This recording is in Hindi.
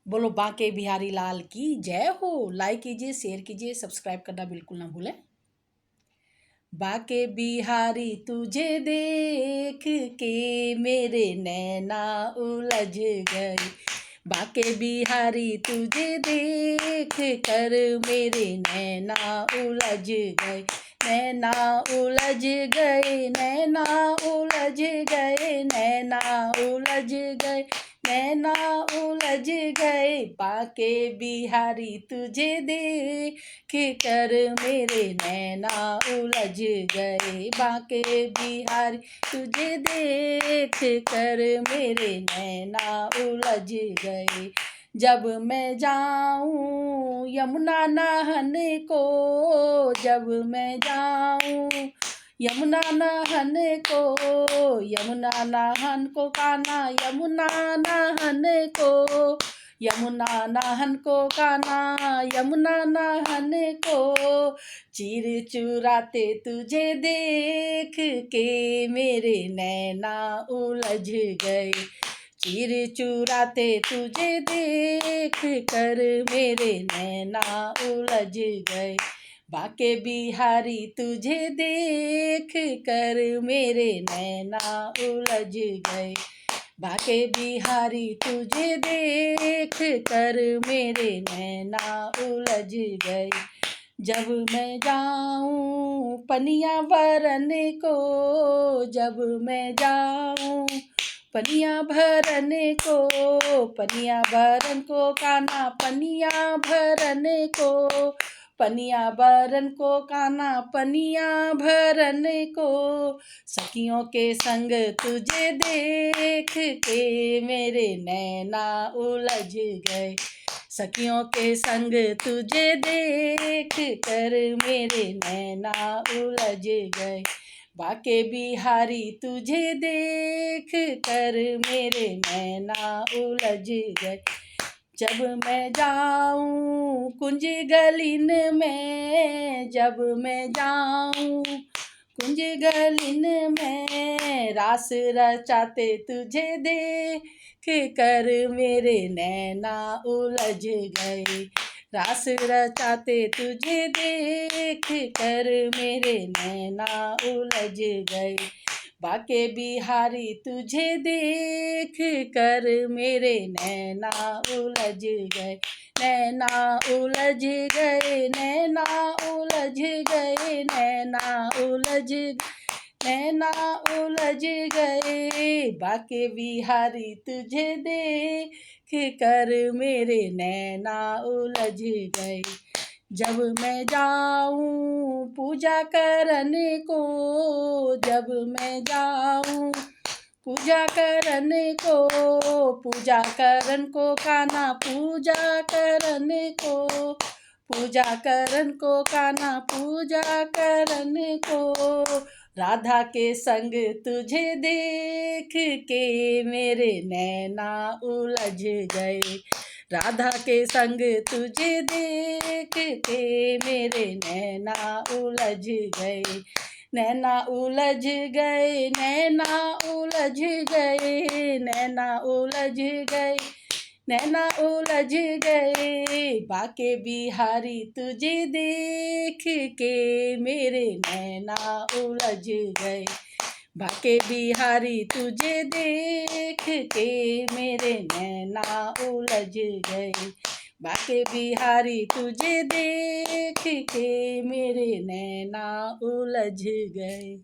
बोलो बांके बिहारी लाल की जय हो। लाइक कीजिए, शेयर कीजिए, सब्सक्राइब करना बिल्कुल ना भूलें। बांके बिहारी तुझे देख के मेरे नैना उलझ गए। बांके बिहारी तुझे देख कर मेरे नैना उलझ गए। नैना उलझ गए, नैना उलझ गए, नैना उलझ गए, नैना उलझ गए। बांके बिहारी तुझे देख कर मेरे नैना उलझ गए। बांके बिहारी तुझे देख कर मेरे नैना उलझ गए। जब मैं जाऊं यमुना नहाने को, जब मैं जाऊं यमुना नहाने को, यमुना नहान को कान्हा, यमुना नहाने को, यमुना नहान को कान्हा, यमुना नहाने को। चीर चुराते तुझे देख के मेरे नैना उलझ गए। चीर चुराते तुझे देख कर मेरे नैना उलझ गए। बांके बिहारी तुझे देख कर मेरे नैना उलझ गए। बांके बिहारी तुझे देख कर मेरे नैना उलझ गए। जब मैं जाऊं पनिया भरने को, जब मैं जाऊं पनिया भरने को, पनिया भरन को कान्हा, पनिया भरने को, पनिया भरन को कान्हा, पनिया भरने को। सखियों के संग तुझे देख के मेरे नैना उलझ गए। सखियों के संग तुझे देख कर मेरे नैना उलझ गए। बांके बिहारी तुझे देख कर मेरे नैना उलझ गए। जब मैं जाऊं कुंज गलिन में, जब मैं जाऊं कुंज गलिन में, रास रचाते तुझे देख कर मेरे नैना उलझ गए। रास रचाते तुझे देख कर मेरे नैना उलझ गए। बांके बिहारी तुझे देख कर मेरे नैना उलझ गए। नैना उलझ गए, नैना उलझ गए, नैना उलझ गए, नैना उलझ गए। बांके बिहारी तुझे देख कर मेरे नैना उलझ गए। जब मैं जाऊं पूजा करने को, जब मैं जाऊं पूजा करने को, पूजा करन को कान्हा, पूजा करने को, पूजा करन को कान्हा, पूजा करने को। राधा के संग तुझे देख के मेरे नैना उलझ गए। राधा के संग तुझे देख के मेरे नैना उलझ गए। नैना उलझ गए, नैना उलझ गए, नैना उलझ गए, नैना उलझ गए। बांके बिहारी तुझे देख के मेरे नैना उलझ गए। बांके बिहारी तुझे देख के मेरे नैना उलझ गए। बांके बिहारी तुझे देख के मेरे नैना उलझ गए।